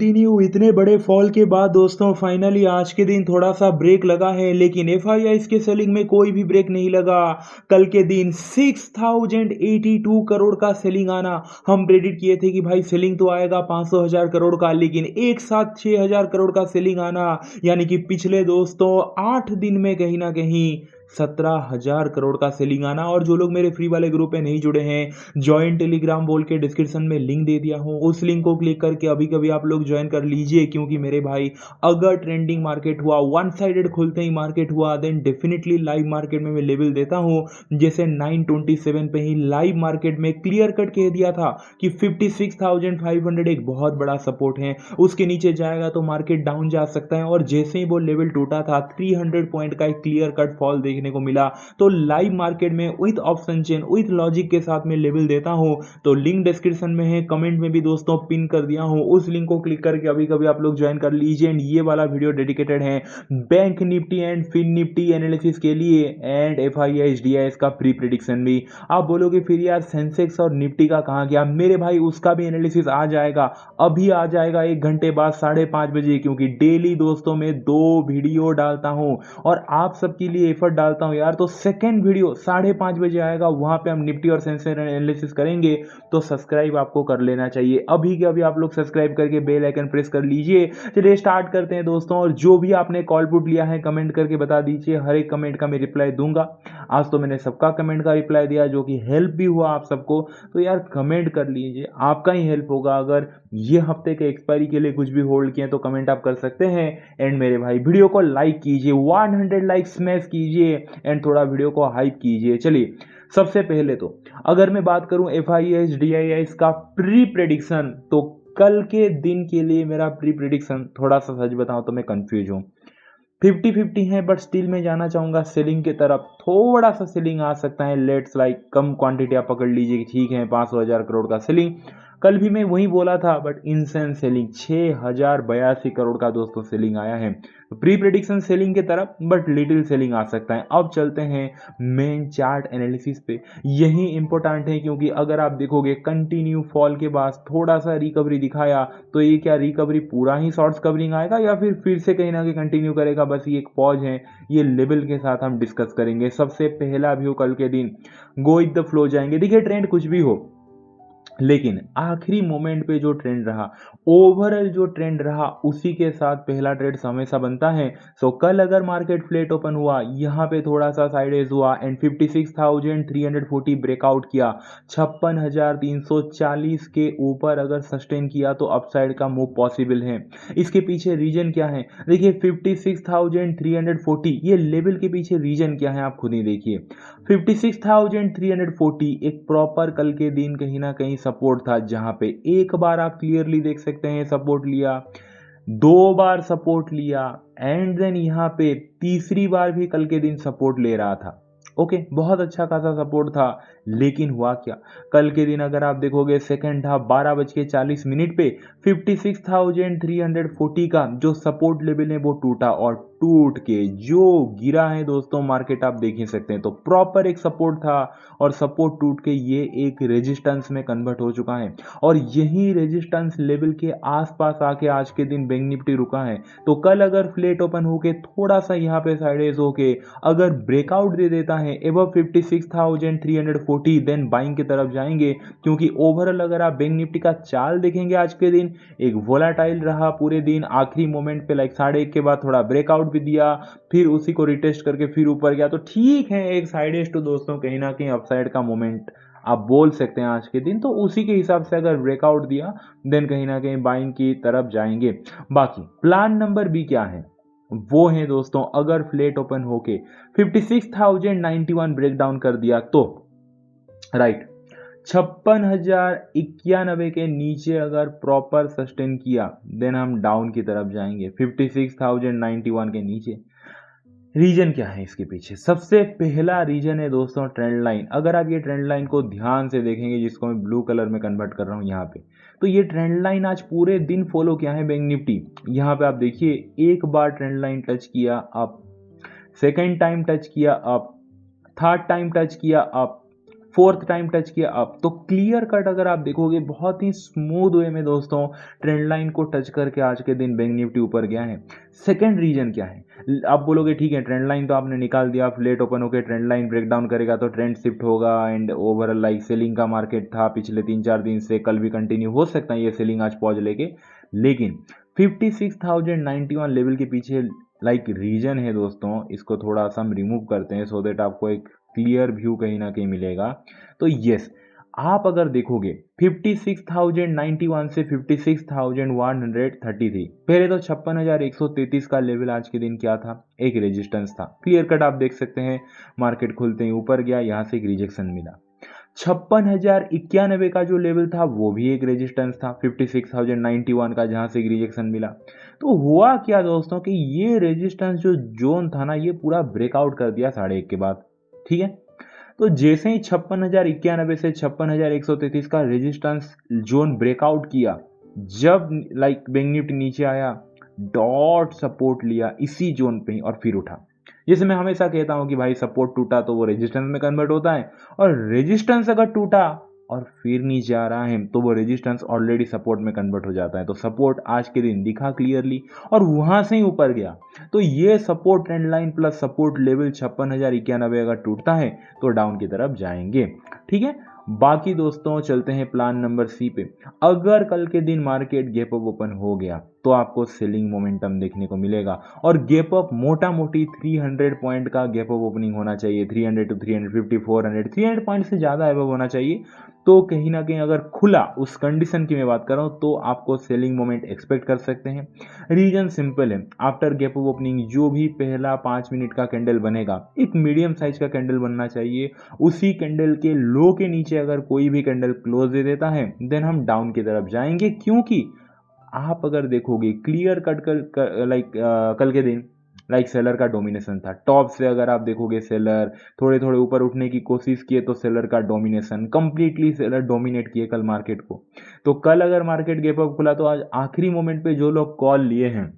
Continue इतने बड़े fall के बाद दोस्तों फाइनली आज के दिन थोड़ा सा ब्रेक लगा है, लेकिन एफआईआई के सेलिंग में कोई भी ब्रेक नहीं लगा। कल के दिन 6082 करोड़ का सेलिंग आना, हम प्रेडिक्ट किए थे कि भाई सेलिंग तो आएगा 500,000 करोड़ का, लेकिन एक साथ 6000 करोड़ का सेलिंग आना, यानी कि पिछले दोस्तों 8 दिन में कहीं ना कहीं 17,000 करोड़ का सेलिंग आना। और जो लोग मेरे फ्री वाले ग्रुप में नहीं जुड़े हैं, ज्वाइन टेलीग्राम बोल के डिस्क्रिप्शन में लिंक दे दिया हूँ, उस लिंक को क्लिक करके अभी कभी आप लोग ज्वाइन कर लीजिए। क्योंकि मेरे भाई अगर ट्रेंडिंग मार्केट हुआ, वन साइडेड खुलते ही मार्केट हुआ, देन डेफिनेटली लाइव मार्केट में मैं लेवल देता हूँ। जैसे 927 पे ही लाइव मार्केट में क्लियर कट कह दिया था कि 56,500 एक बहुत बड़ा सपोर्ट है, उसके नीचे जाएगा तो मार्केट डाउन जा सकता है। और जैसे ही वो लेवल टूटा था 300 पॉइंट का एक क्लियर कट फॉल देखने को मिला। तो लाइव मार्केट में with option chain with logic के साथ में लेवल देता हूं, तो लिंक डिस्क्रिप्शन में है, कमेंट में भी दोस्तों पिन कर दिया हूं, उस लिंक को क्लिक करके अभी कभी आप लोग ज्वाइन कर लीजिए। एंड ये वाला वीडियो डेडिकेटेड है bank Nifty and fin Nifty analysis के लिए, एंड एफआईआईएस का प्री प्रिडिक्शन भी। आप बोलोगे फिर यार सेंसेक्स और निफ्टी का कहां गया? मेरे भाई उसका भी एनालिसिस आ जाएगा, अभी आ जाएगा 1 घंटे बाद 5:30 बजे, क्योंकि डेली दोस्तों में 2 वीडियो डालता हूं और आप सबके लिए एफर्ट डालता हूं यार। तो सेकंड वीडियो 5:30 बजे आएगा, वहां पे हम निफ्टी और सेंसेक्स एनालिसिस करेंगे। तो सब्सक्राइब आपको कर लेना चाहिए, अभी के अभी आप लोग सब्सक्राइब करके बेल आइकन प्रेस कर लीजिए। चलिए स्टार्ट करते हैं दोस्तों। और जो भी आपने कॉल पुट लिया है कमेंट करके बता दीजिए, हर एक कमेंट का मैं रिप्लाई दूंगा। आज तो मैंने सबका कमेंट का रिप्लाई दिया, जो कि हेल्प भी हुआ आप सबको। तो यार कमेंट कर लीजिए, आपका ही हेल्प होगा। अगर ये हफ्ते के एक्सपायरी के लिए कुछ भी होल्ड किए तो कमेंट आप कर सकते हैं। एंड मेरे भाई वीडियो को लाइक कीजिए, 100 लाइक स्मैश कीजिए, एंड थोड़ा वीडियो को हाइप कीजिए। चलिए सबसे पहले तो अगर मैं बात करूं एफआईआईएस डीआईआईएस का प्री प्रेडिक्शन, तो कल के दिन के लिए मेरा प्री प्रेडिक्शन, थोड़ा सा सच बताऊं तो मैं कंफ्यूज हूं। 50-50 है, बट स्टिल मैं जाना चाहूंगा सेलिंग की तरफ। थोड़ा सा सेलिंग आ सकता है, लेट्स लाइक कम क्वांटिटी आप पकड़ लीजिए कि ठीक है 500,000 करोड़ का सेलिंग। कल भी मैं वही बोला था, बट इंसेंट सेलिंग 6,082 करोड़ का दोस्तों सेलिंग आया है। प्री प्रेडिक्शन सेलिंग की तरफ, बट लिटिल सेलिंग आ सकता है। अब चलते हैं मेन चार्ट एनालिसिस पे, यही इंपॉर्टेंट है। क्योंकि अगर आप देखोगे कंटिन्यू फॉल के बाद थोड़ा सा रिकवरी दिखाया, तो ये क्या रिकवरी पूरा ही शॉर्ट्स कवरिंग आएगा या फिर से कहीं ना कहीं कंटिन्यू करेगा? बस ये एक पॉज है, ये लेवल के साथ हम डिस्कस करेंगे। सबसे पहला व्यू कल के दिन गो विद द फ्लो जाएंगे। देखिए ट्रेंड कुछ भी हो, लेकिन आखिरी मोमेंट पे जो ट्रेंड रहा, ओवरऑल जो ट्रेंड रहा, उसी के साथ पहला ट्रेड हमेशा बनता है। सो कल अगर मार्केट फ्लैट ओपन हुआ, यहाँ पे थोड़ा सा साइडेज हुआ एंड 56,340 ब्रेकआउट किया, 56,340 के ऊपर अगर सस्टेन किया तो अपसाइड का मूव पॉसिबल है। इसके पीछे रीजन क्या है? देखिए 56,340 ये लेवल के पीछे रीजन क्या है आप खुद ही देखिए। 56,340 एक प्रॉपर कल के दिन कहीं ना कहीं सपोर्ट था, जहां पे एक बार आप क्लियरली देख सकते हैं सपोर्ट लिया, 2 बार सपोर्ट लिया, एंड देन यहाँ पे तीसरी बार भी कल के दिन सपोर्ट ले रहा था। ओके, बहुत अच्छा खासा सपोर्ट था। लेकिन हुआ क्या? कल के दिन अगर आप देखोगे सेकंड हाफ 12:40 पे 56,340 का जो सपोर्ट लेवल है वो टूटा, और टूट के जो गिरा है दोस्तों मार्केट आप देख ही सकते हैं। तो प्रॉपर एक सपोर्ट था, और सपोर्ट टूट के ये एक रेजिस्टेंस में कन्वर्ट हो चुका है। और यही रेजिस्टेंस लेवल के आसपास आके आज के दिन बैंक निफ्टी रुका है। तो कल अगर फ्लैट ओपन होके थोड़ा सा यहाँ पे साइडेज होके अगर ब्रेकआउट दे देता है एबव 56,340, देन बाइंग की तरफ जाएंगे। क्योंकि ओवरऑल अगर आप बैंक निफ्टी का चाल देखेंगे आज के दिन एक वोलाटाइल रहा पूरे दिन। आखिरी मोमेंट पे लाइक 1:30 के बाद थोड़ा ब्रेकआउट भी दिया, फिर उसी को रिटेस्ट करके फिर ऊपर गया। तो ठीक है, एक साइडेज तो दोस्तों कहीं ना कहीं अपसाइड का मोमेंट आप बोल सकते हैं आज के दिन। तो उसी के हिसाब से अगर ब्रेकआउट दिया, देन कहीं ना कहीं बाइंग की तरफ जाएंगे। बाकी प्लान नंबर बी क्या है? वो है दोस्तों, अगर फ्लैट ओपन होके 56,091 ब्रेक डाउन कर दिया तो राइट, 56,091 के नीचे अगर प्रॉपर सस्टेन किया, देन हम डाउन की तरफ जाएंगे 56,091 के नीचे। रीजन क्या है इसके पीछे? सबसे पहला रीजन है दोस्तों ट्रेंड लाइन। अगर आप ये ट्रेंड लाइन को ध्यान से देखेंगे, जिसको मैं ब्लू कलर में कन्वर्ट कर रहा हूं यहाँ पे, तो ये ट्रेंड लाइन आज पूरे दिन फॉलो किया है बैंक निफ्टी। यहाँ पे आप देखिए एक बार ट्रेंड लाइन टच किया अप, सेकेंड टाइम टच किया अप, थर्ड टाइम टच किया अप, फोर्थ टाइम टच किया अप, तो क्लियर कट अगर आप देखोगे बहुत ही स्मूथ वे में दोस्तों ट्रेंड लाइन को टच करके आज के दिन बैंक निफ्टी ऊपर गया है। सेकंड रीजन क्या है? आप बोलोगे ठीक है ट्रेंड लाइन तो आपने निकाल दिया, फ्लेट ओपन होकर ट्रेंड लाइन ब्रेकडाउन करेगा तो ट्रेंड शिफ्ट होगा एंड ओवरऑल लाइक सेलिंग का मार्केट था पिछले 3-4 दिन से, कल भी कंटिन्यू हो सकता है ये सेलिंग आज पॉज लेके, लेकिन 56,091 लेवल के पीछे लाइक रीजन है दोस्तों, इसको थोड़ा सा हम रिमूव करते हैं सो देट आपको एक क्लियर व्यू कहीं ना कहीं मिलेगा। तो यस, आप अगर देखोगे 56,091 से 56,133, पहले तो 56,133 का लेवल आज के दिन क्या था, एक रेजिस्टेंस था। क्लियर कट आप देख सकते हैं मार्केट खुलते ही ऊपर गया, यहां से एक रिजेक्शन मिला। 56,091 का जो लेवल था वो भी एक रेजिस्टेंस था 56,091 का, जहां से एक रिजेक्शन मिला। तो हुआ क्या दोस्तों कि ये रेजिस्टेंस जो जोन था ना ये पूरा ब्रेकआउट कर दिया 1:30 के बाद। ठीक है, तो जैसे ही 56,091 से 56,133 का रेजिस्टेंस जोन ब्रेकआउट किया, जब लाइक बैंक निफ्टी नीचे आया, डॉट सपोर्ट लिया इसी जोन पे ही और फिर उठा। जैसे मैं हमेशा कहता हूं कि भाई सपोर्ट टूटा तो वो रेजिस्टेंस में कन्वर्ट होता है, और रेजिस्टेंस अगर टूटा और फिर नीचे आ रहा है तो वो रेजिस्टेंस ऑलरेडी सपोर्ट में कन्वर्ट हो जाता है। तो सपोर्ट आज के दिन दिखा क्लियरली और वहां से ही ऊपर गया। तो ये support trend line plus support level 56,091 अगर टूटता है तो डाउन की तरफ जाएंगे। ठीक है, बाकी दोस्तों चलते हैं प्लान नंबर सी पे। अगर कल के दिन मार्केट गैप अप ओपन हो गया तो आपको सेलिंग मोमेंटम देखने को मिलेगा, और गैप अप मोटा मोटी 300 पॉइंट का गैप अप ओपनिंग होना चाहिए, 300 टू 350, 400, 300 पॉइंट से ज़्यादा अबव होना चाहिए। तो कहीं ना कहीं अगर खुला, उस कंडीशन की मैं बात कर रहा हूँ, तो आपको सेलिंग मोमेंट एक्सपेक्ट कर सकते हैं। रीजन सिंपल है, आफ्टर गैप अप ओपनिंग जो भी पहला 5 मिनट का कैंडल बनेगा एक मीडियम साइज का कैंडल बनना चाहिए। उसी कैंडल के लो के नीचे अगर कोई भी कैंडल क्लोज दे देता है देन हम डाउन की तरफ जाएंगे, क्योंकि आप अगर देखोगे क्लियर कट कल के दिन लाइक सेलर का डोमिनेशन था। टॉप से अगर आप देखोगे सेलर थोड़े थोड़े ऊपर उठने की कोशिश किए तो सेलर का डोमिनेशन, कंप्लीटली सेलर डोमिनेट किए कल मार्केट को। तो कल अगर मार्केट गैप अप खुला तो आज आखिरी मोमेंट पे जो लोग कॉल लिए हैं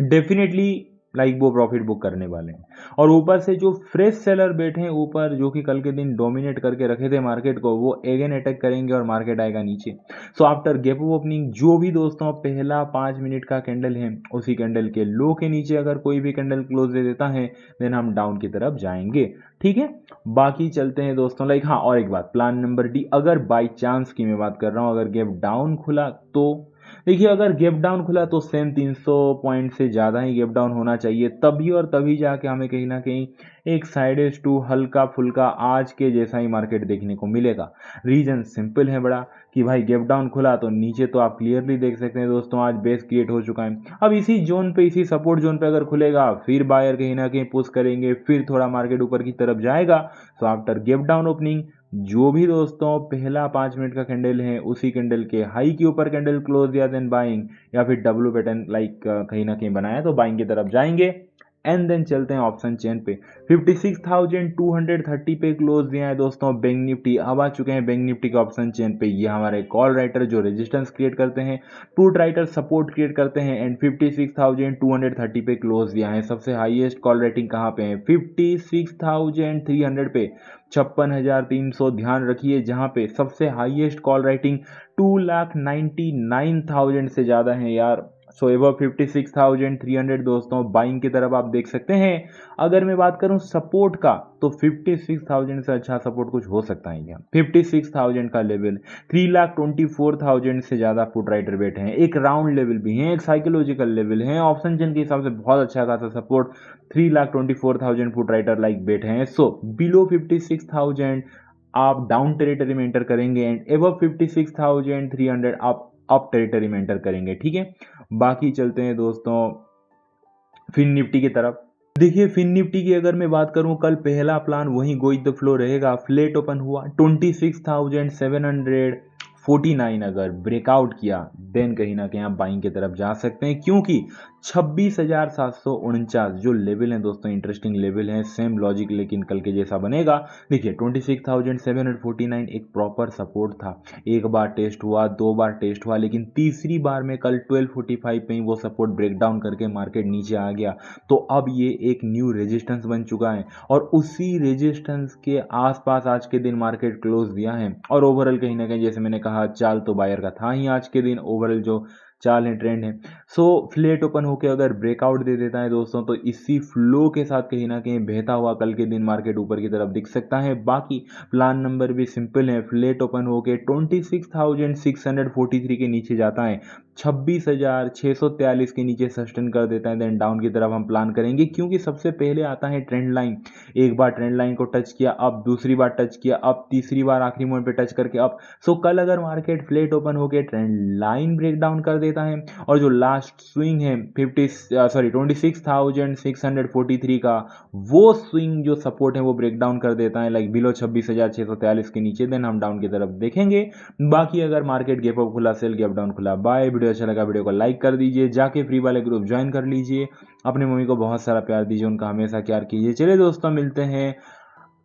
डेफिनेटली लाइक वो प्रॉफिट बुक करने वाले हैं। और ऊपर से जो फ्रेश सेलर बैठे हैं ऊपर, जो कि कल के दिन डोमिनेट करके रखे थे मार्केट को, वो अगेन अटैक करेंगे और मार्केट आएगा नीचे। So after gap up opening जो भी दोस्तों पहला 5 मिनट का कैंडल है उसी कैंडल के लो के नीचे अगर कोई भी कैंडल क्लोज दे देता है देन हम डाउन की तरफ जाएंगे। ठीक है, बाकी चलते हैं दोस्तों लाइक हाँ, और एक बात, प्लान नंबर डी, अगर बाई चांस की मैं बात कर रहा हूँ, अगर गैप डाउन खुला तो देखिए, अगर गैप डाउन खुला तो सेम 300 पॉइंट से ज़्यादा ही गैप डाउन होना चाहिए, तभी और तभी जाके हमें कहीं ना कहीं एक साइड टू हल्का फुल्का आज के जैसा ही मार्केट देखने को मिलेगा। रीजन सिंपल है बड़ा कि भाई गैप डाउन खुला तो नीचे तो आप क्लियरली देख सकते हैं दोस्तों आज बेस क्रिएट हो चुका है। अब इसी जोन पे, इसी सपोर्ट जोन पे अगर खुलेगा फिर बायर कहीं ना कहीं पुश करेंगे, फिर थोड़ा मार्केट ऊपर की तरफ जाएगा। तो आफ्टर गैप डाउन ओपनिंग जो भी दोस्तों पहला 5 मिनट का कैंडल है उसी कैंडल के हाई के ऊपर कैंडल क्लोज दिया देन बाइंग, या फिर डब्ल्यू पैटर्न लाइक कहीं ना कहीं बनाया तो बाइंग की तरफ जाएंगे। एंड देन चलते हैं ऑप्शन चेन पे। 56,230 पे क्लोज दिया है दोस्तों बैंक निफ्टी। अब आ चुके हैं बैंक निफ्टी के ऑप्शन चेन पे। ये हमारे कॉल राइटर जो रेजिस्टेंस क्रिएट करते हैं, पुट राइटर सपोर्ट क्रिएट करते हैं, एंड 56,230 पे क्लोज दिया है। सबसे हाईएस्ट कॉल रेटिंग कहाँ पे है? 56,300 पे, 56,300 ध्यान रखिए, जहां पे सबसे हाईएस्ट कॉल राइटिंग 2,99,000 से ज़्यादा है यार। सो एबव 56,300 दोस्तों बाइंग की तरफ आप देख सकते हैं। अगर मैं बात करूं सपोर्ट का तो 56,000 से अच्छा सपोर्ट कुछ हो सकता है क्या? 56,000 का लेवल, 3,24,000 से ज़्यादा पुट राइटर बैठे हैं, एक राउंड लेवल भी है, एक साइकोलॉजिकल लेवल है, ऑप्शन चेन के हिसाब से बहुत अच्छा खासा सपोर्ट, 3,24,000 पुट राइटर लाइक बैठे हैं। सो बिलो 56,000 आप डाउन टेरिटरी में एंटर करेंगे एंड एबव 56,300 आप अप टेरिटरी में एंटर करेंगे। ठीक है, बाकी चलते हैं दोस्तों फिन निफ्टी की तरफ। देखिए फिन निफ्टी की अगर मैं बात करूं, कल पहला प्लान वही गो विद द फ्लो रहेगा। फ्लैट ओपन हुआ 26,700 49 अगर ब्रेकआउट किया देन कहीं ना कहीं आप बाइंग की तरफ जा सकते हैं, क्योंकि 26,749 जो लेवल है दोस्तों, इंटरेस्टिंग लेवल है। सेम लॉजिक लेकिन कल के जैसा बनेगा। देखिए 26,749 एक प्रॉपर सपोर्ट था। एक बार टेस्ट हुआ, दो बार टेस्ट हुआ, लेकिन तीसरी बार में कल 1245 पे ही वो सपोर्ट ब्रेक डाउन करके मार्केट नीचे आ गया। तो अब ये एक न्यू रेजिस्टेंस बन चुका है और उसी रेजिस्टेंस के आसपास आज के दिन मार्केट क्लोज दिया है। और ओवरऑल कहीं ना कहीं जैसे मैंने कहा, चाल तो बायर का था ही आज के दिन। ओवरऑल जो चाल है, ट्रेंड है, सो फ्लेट ओपन होकर अगर ब्रेकआउट दे देता है दोस्तों, तो इसी फ्लो के साथ कहीं ना कहीं बहता हुआ कल के दिन मार्केट ऊपर की तरफ दिख सकता है। बाकी प्लान नंबर भी सिंपल है, फ्लेट ओपन होकर 26,643 के नीचे जाता है, 26,643 के नीचे सस्टेन कर देता है, देन डाउन की तरफ हम प्लान करेंगे, क्योंकि सबसे पहले आता है ट्रेंड लाइन। एक बार ट्रेंड लाइन को टच किया, अब दूसरी बार टच किया, अब तीसरी बार आखिरी मोमेंट पे टच करके अब। सो कल अगर मार्केट फ्लेट ओपन होकर ट्रेंड लाइन ब्रेक डाउन कर देता है और जो लास्ट स्विंग है 26,643 का, वो स्विंग जो सपोर्ट है वो ब्रेक डाउन कर देता है लाइक बिलो 26,643 के नीचे, देन हम डाउन की तरफ देखेंगे। बाकी अगर मार्केट गैप अप खुला, सेल गैप डाउन खुला, बाय। वीडियो अच्छा लगा वीडियो को लाइक कर दीजिए, जाके फ्री वाले ग्रुप ज्वाइन कर लीजिए, अपने मम्मी को बहुत सारा प्यार दीजिए, उनका हमेशा प्यार कीजिए। चलिए दोस्तों, मिलते हैं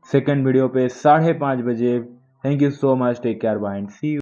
सेकंड वीडियो पे 5:30 बजे। Thank you so much, take care, bye and see you.